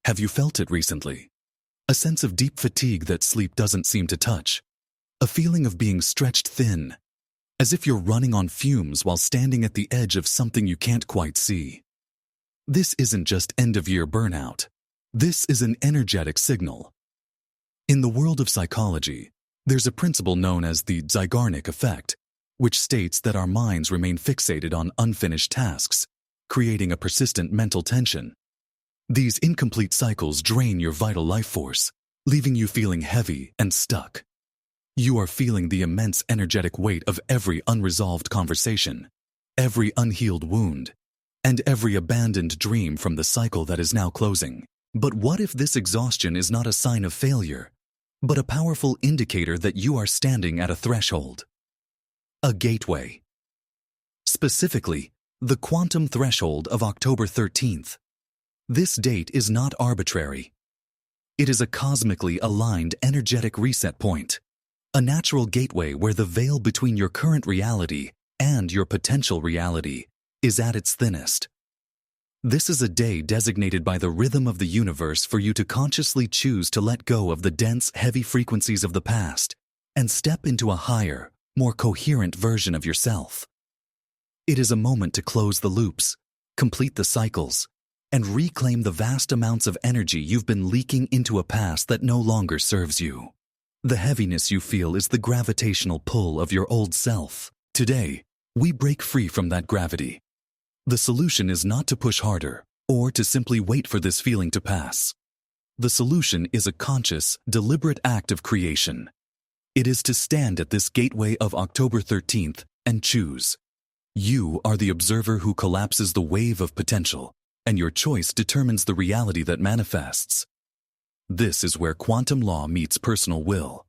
Have you felt it recently? A sense of deep fatigue that sleep doesn't seem to touch. A feeling of being stretched thin, as if you're running on fumes while standing at the edge of something you can't quite see. This isn't just end-of-year burnout. This is an energetic signal. In the world of psychology, there's a principle known as the Zeigarnik effect, which states that our minds remain fixated on unfinished tasks, creating a persistent mental tension. These incomplete cycles drain your vital life force, leaving you feeling heavy and stuck. You are feeling the immense energetic weight of every unresolved conversation, every unhealed wound, and every abandoned dream from the cycle that is now closing. But what if this exhaustion is not a sign of failure, but a powerful indicator that you are standing at a threshold? A gateway. Specifically, the quantum threshold of October 13th. This date is not arbitrary. It is a cosmically aligned energetic reset point, a natural gateway where the veil between your current reality and your potential reality is at its thinnest. This is a day designated by the rhythm of the universe for you to consciously choose to let go of the dense, heavy frequencies of the past and step into a higher, more coherent version of yourself. It is a moment to close the loops, complete the cycles, and reclaim the vast amounts of energy you've been leaking into a past that no longer serves you. The heaviness you feel is the gravitational pull of your old self. Today, we break free from that gravity. The solution is not to push harder or to simply wait for this feeling to pass. The solution is a conscious, deliberate act of creation. It is to stand at this gateway of October 13th and choose. You are the observer who collapses the wave of potential, and your choice determines the reality that manifests. This is where quantum law meets personal will.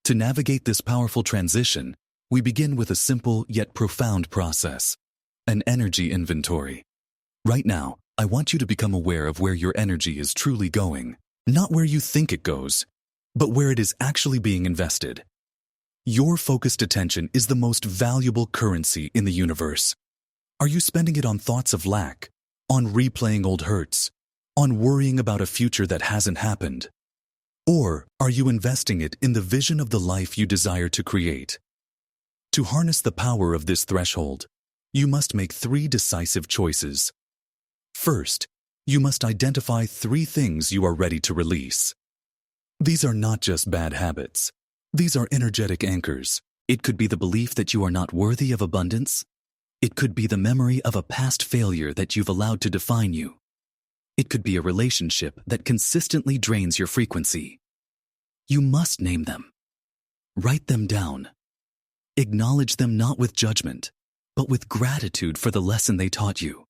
To navigate this powerful transition, we begin with a simple yet profound process, an energy inventory. Right now, I want you to become aware of where your energy is truly going, not where you think it goes, but where it is actually being invested. Your focused attention is the most valuable currency in the universe. Are you spending it on thoughts of lack, on replaying old hurts, on worrying about a future that hasn't happened? Or are you investing it in the vision of the life you desire to create? To harness the power of this threshold, you must make 3 decisive choices. First, you must identify 3 things you are ready to release. These are not just bad habits. These are energetic anchors. It could be the belief that you are not worthy of abundance. It could be the memory of a past failure that you've allowed to define you. It could be a relationship that consistently drains your frequency. You must name them. Write them down. Acknowledge them not with judgment, but with gratitude for the lesson they taught you.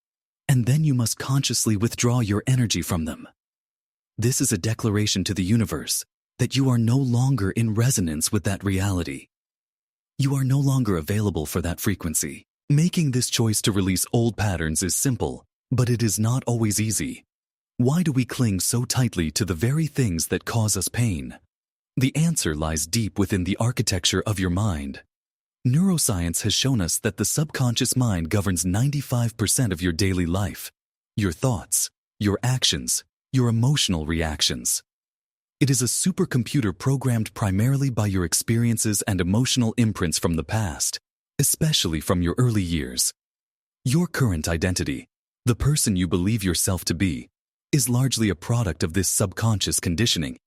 And then you must consciously withdraw your energy from them. This is a declaration to the universe that you are no longer in resonance with that reality. You are no longer available for that frequency. Making this choice to release old patterns is simple, but it is not always easy. Why do we cling so tightly to the very things that cause us pain? The answer lies deep within the architecture of your mind. Neuroscience has shown us that the subconscious mind governs 95% of your daily life, your thoughts, your actions, your emotional reactions. It is a supercomputer programmed primarily by your experiences and emotional imprints from the past, especially from your early years. Your current identity, the person you believe yourself to be, is largely a product of this subconscious conditioning.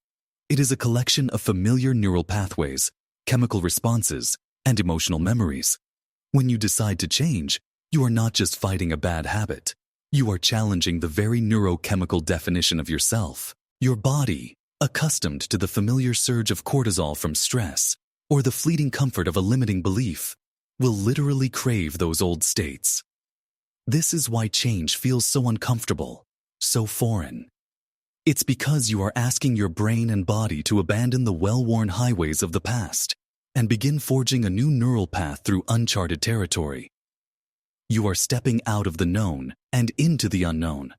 It is a collection of familiar neural pathways, chemical responses, and emotional memories. When you decide to change, you are not just fighting a bad habit. You are challenging the very neurochemical definition of yourself. Your body, accustomed to the familiar surge of cortisol from stress, or the fleeting comfort of a limiting belief, will literally crave those old states. This is why change feels so uncomfortable, so foreign. It's because you are asking your brain and body to abandon the well-worn highways of the past and begin forging a new neural path through uncharted territory. You are stepping out of the known and into the unknown,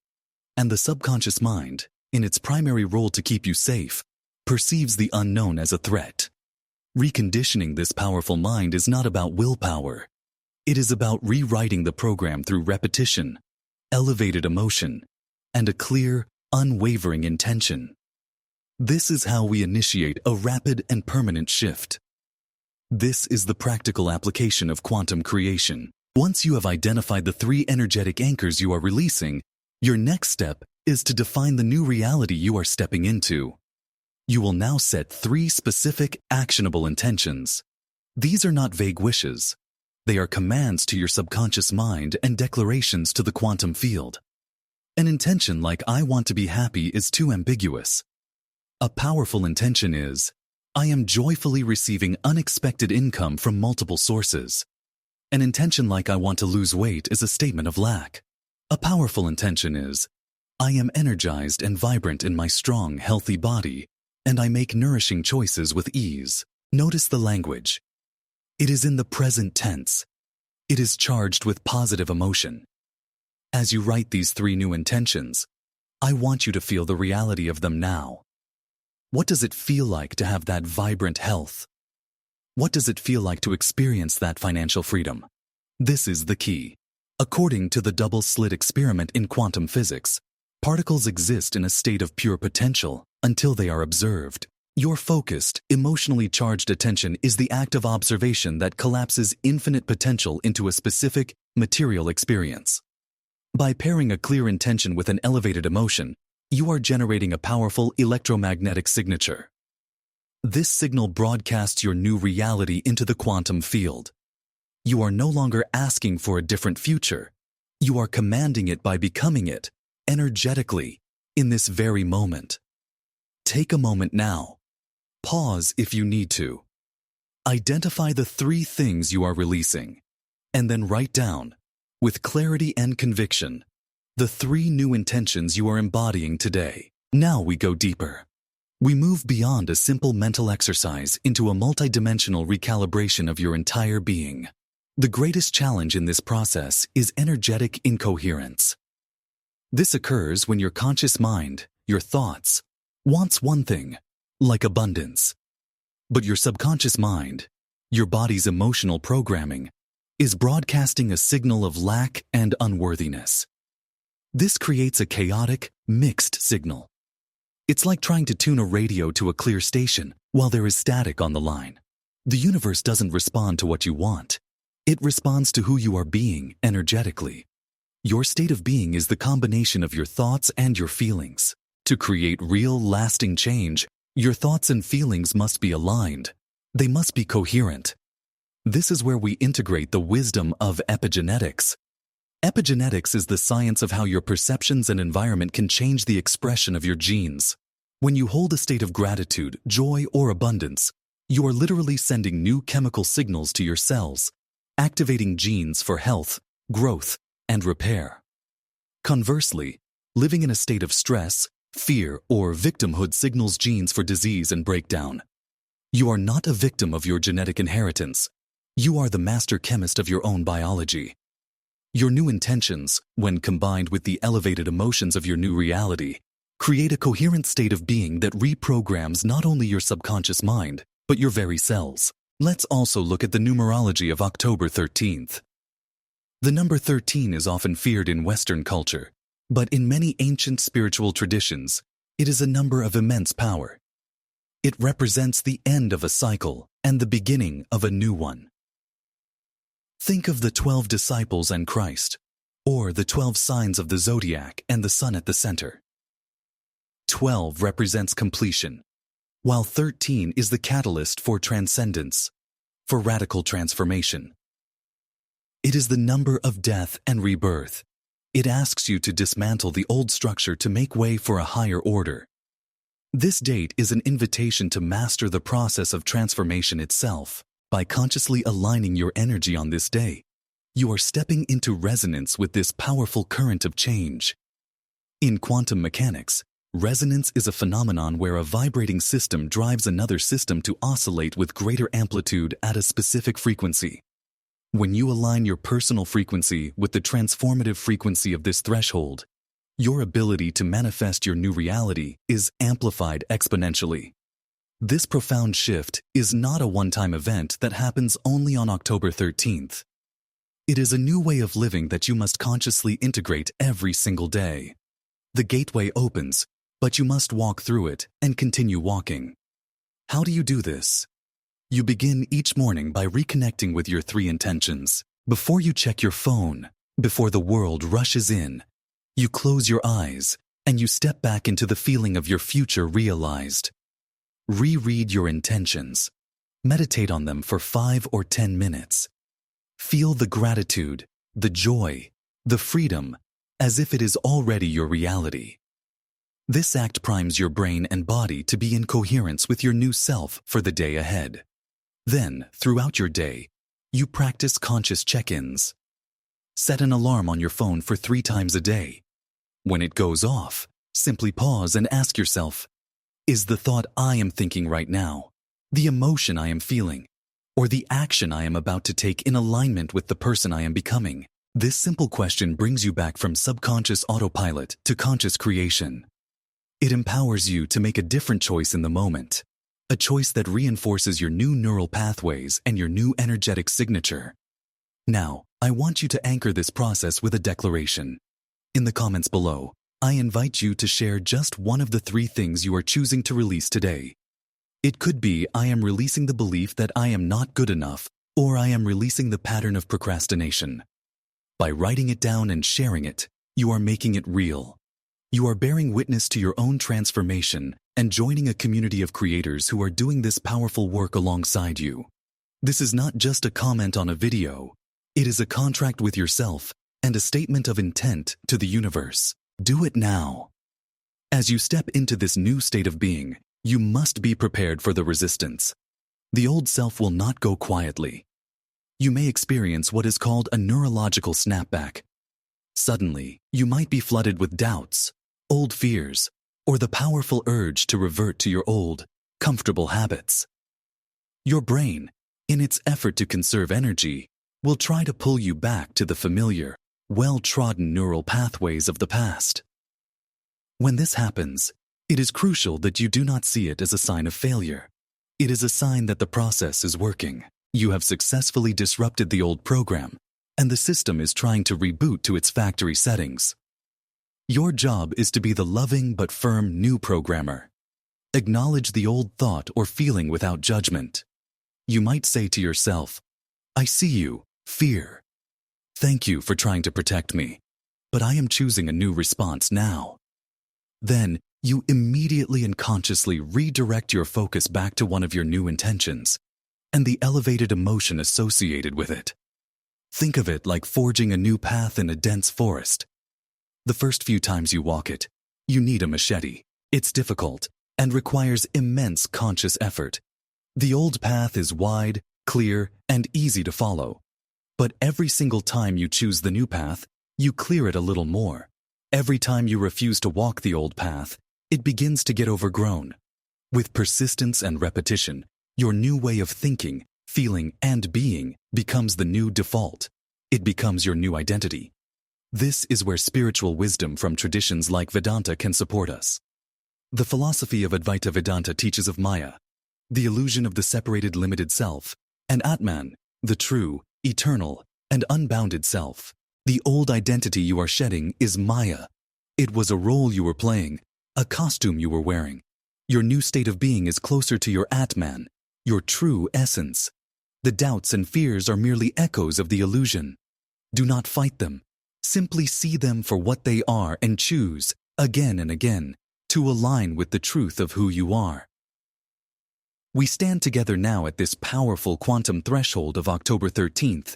and the subconscious mind, in its primary role to keep you safe, perceives the unknown as a threat. Reconditioning this powerful mind is not about willpower. It is about rewriting the program through repetition, elevated emotion, and a clear, unwavering intention. This is how we initiate a rapid and permanent shift. This is the practical application of quantum creation. Once you have identified the 3 energetic anchors you are releasing, your next step is to define the new reality you are stepping into. You will now set 3 specific, actionable intentions. These are not vague wishes. They are commands to your subconscious mind and declarations to the quantum field. An intention like "I want to be happy" is too ambiguous. A powerful intention is, "I am joyfully receiving unexpected income from multiple sources." An intention like "I want to lose weight" is a statement of lack. A powerful intention is, "I am energized and vibrant in my strong, healthy body, and I make nourishing choices with ease." Notice the language. It is in the present tense. It is charged with positive emotion. As you write these 3 new intentions, I want you to feel the reality of them now. What does it feel like to have that vibrant health? What does it feel like to experience that financial freedom? This is the key. According to the double-slit experiment in quantum physics, particles exist in a state of pure potential until they are observed. Your focused, emotionally charged attention is the act of observation that collapses infinite potential into a specific, material experience. By pairing a clear intention with an elevated emotion, you are generating a powerful electromagnetic signature. This signal broadcasts your new reality into the quantum field. You are no longer asking for a different future. You are commanding it by becoming it, energetically, in this very moment. Take a moment now. Pause if you need to. Identify the 3 things you are releasing, and then write down, with clarity and conviction, the 3 new intentions you are embodying today. Now we go deeper. We move beyond a simple mental exercise into a multidimensional recalibration of your entire being. The greatest challenge in this process is energetic incoherence. This occurs when your conscious mind, your thoughts, wants one thing, like abundance. But your subconscious mind, your body's emotional programming, is broadcasting a signal of lack and unworthiness. This creates a chaotic, mixed signal. It's like trying to tune a radio to a clear station while there is static on the line. The universe doesn't respond to what you want. It responds to who you are being energetically. Your state of being is the combination of your thoughts and your feelings. To create real, lasting change, your thoughts and feelings must be aligned. They must be coherent. This is where we integrate the wisdom of epigenetics. Epigenetics is the science of how your perceptions and environment can change the expression of your genes. When you hold a state of gratitude, joy, or abundance, you are literally sending new chemical signals to your cells, activating genes for health, growth, and repair. Conversely, living in a state of stress, fear, or victimhood signals genes for disease and breakdown. You are not a victim of your genetic inheritance. You are the master chemist of your own biology. Your new intentions, when combined with the elevated emotions of your new reality, create a coherent state of being that reprograms not only your subconscious mind, but your very cells. Let's also look at the numerology of October 13th. The number 13 is often feared in Western culture, but in many ancient spiritual traditions, it is a number of immense power. It represents the end of a cycle and the beginning of a new one. Think of the 12 disciples and Christ, or the 12 signs of the zodiac and the sun at the center. 12 represents completion, while 13 is the catalyst for transcendence, for radical transformation. It is the number of death and rebirth. It asks you to dismantle the old structure to make way for a higher order. This date is an invitation to master the process of transformation itself. By consciously aligning your energy on this day, you are stepping into resonance with this powerful current of change. In quantum mechanics, resonance is a phenomenon where a vibrating system drives another system to oscillate with greater amplitude at a specific frequency. When you align your personal frequency with the transformative frequency of this threshold, your ability to manifest your new reality is amplified exponentially. This profound shift is not a one-time event that happens only on October 13th. It is a new way of living that you must consciously integrate every single day. The gateway opens, but you must walk through it and continue walking. How do you do this? You begin each morning by reconnecting with your 3 intentions. Before you check your phone, before the world rushes in, you close your eyes and you step back into the feeling of your future realized. Reread your intentions. Meditate on them for 5 or 10 minutes. Feel the gratitude, the joy, the freedom, as if it is already your reality. This act primes your brain and body to be in coherence with your new self for the day ahead. Then, throughout your day, you practice conscious check-ins. Set an alarm on your phone for 3 times a day. When it goes off, simply pause and ask yourself, is the thought I am thinking right now, the emotion I am feeling, or the action I am about to take in alignment with the person I am becoming? This simple question brings you back from subconscious autopilot to conscious creation. It empowers you to make a different choice in the moment, a choice that reinforces your new neural pathways and your new energetic signature. Now, I want you to anchor this process with a declaration. In the comments below, I invite you to share just one of the 3 things you are choosing to release today. It could be I am releasing the belief that I am not good enough, or I am releasing the pattern of procrastination. By writing it down and sharing it, you are making it real. You are bearing witness to your own transformation and joining a community of creators who are doing this powerful work alongside you. This is not just a comment on a video. It is a contract with yourself and a statement of intent to the universe. Do it now. As you step into this new state of being, you must be prepared for the resistance. The old self will not go quietly. You may experience what is called a neurological snapback. Suddenly, you might be flooded with doubts, old fears, or the powerful urge to revert to your old, comfortable habits. Your brain, in its effort to conserve energy, will try to pull you back to the familiar, well-trodden neural pathways of the past. When this happens, it is crucial that you do not see it as a sign of failure. It is a sign that the process is working. You have successfully disrupted the old program, and the system is trying to reboot to its factory settings. Your job is to be the loving but firm new programmer. Acknowledge the old thought or feeling without judgment. You might say to yourself, I see you, fear. Thank you for trying to protect me, but I am choosing a new response now. Then, you immediately and consciously redirect your focus back to one of your new intentions and the elevated emotion associated with it. Think of it like forging a new path in a dense forest. The first few times you walk it, you need a machete. It's difficult and requires immense conscious effort. The old path is wide, clear, and easy to follow. But every single time you choose the new path, you clear it a little more. Every time you refuse to walk the old path, it begins to get overgrown. With persistence and repetition, your new way of thinking, feeling, and being becomes the new default. It becomes your new identity. This is where spiritual wisdom from traditions like Vedanta can support us. The philosophy of Advaita Vedanta teaches of Maya, the illusion of the separated limited self, and Atman, the true, eternal, and unbounded self. The old identity you are shedding is Maya. It was a role you were playing, a costume you were wearing. Your new state of being is closer to your Atman, your true essence. The doubts and fears are merely echoes of the illusion. Do not fight them. Simply see them for what they are and choose, again and again, to align with the truth of who you are. We stand together now at this powerful quantum threshold of October 13th.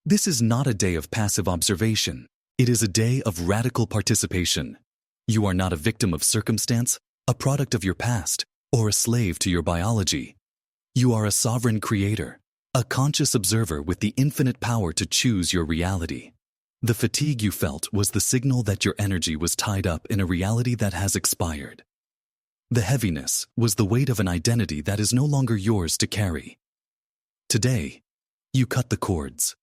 This is not a day of passive observation. It is a day of radical participation. You are not a victim of circumstance, a product of your past, or a slave to your biology. You are a sovereign creator, a conscious observer with the infinite power to choose your reality. The fatigue you felt was the signal that your energy was tied up in a reality that has expired. The heaviness was the weight of an identity that is no longer yours to carry. Today, you cut the cords.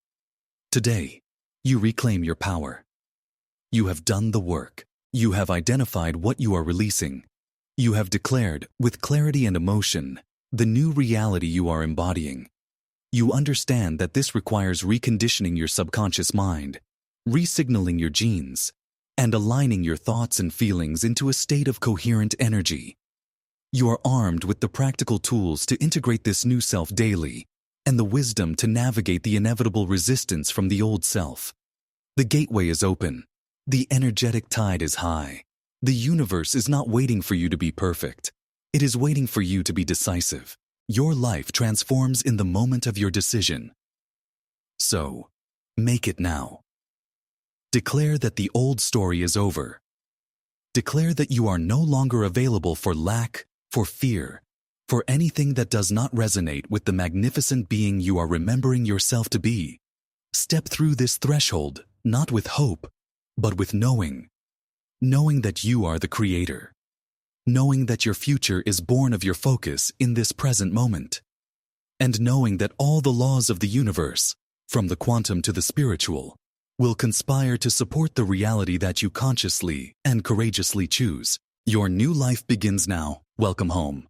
Today, you reclaim your power. You have done the work. You have identified what you are releasing. You have declared, with clarity and emotion, the new reality you are embodying. You understand that this requires reconditioning your subconscious mind, resignaling your genes, and aligning your thoughts and feelings into a state of coherent energy. You are armed with the practical tools to integrate this new self daily and the wisdom to navigate the inevitable resistance from the old self. The gateway is open. The energetic tide is high. The universe is not waiting for you to be perfect. It is waiting for you to be decisive. Your life transforms in the moment of your decision. So, make it now. Declare that the old story is over. Declare that you are no longer available for lack, for fear, for anything that does not resonate with the magnificent being you are remembering yourself to be. Step through this threshold, not with hope, but with knowing. Knowing that you are the creator. Knowing that your future is born of your focus in this present moment. And knowing that all the laws of the universe, from the quantum to the spiritual, will conspire to support the reality that you consciously and courageously choose. Your new life begins now. Welcome home.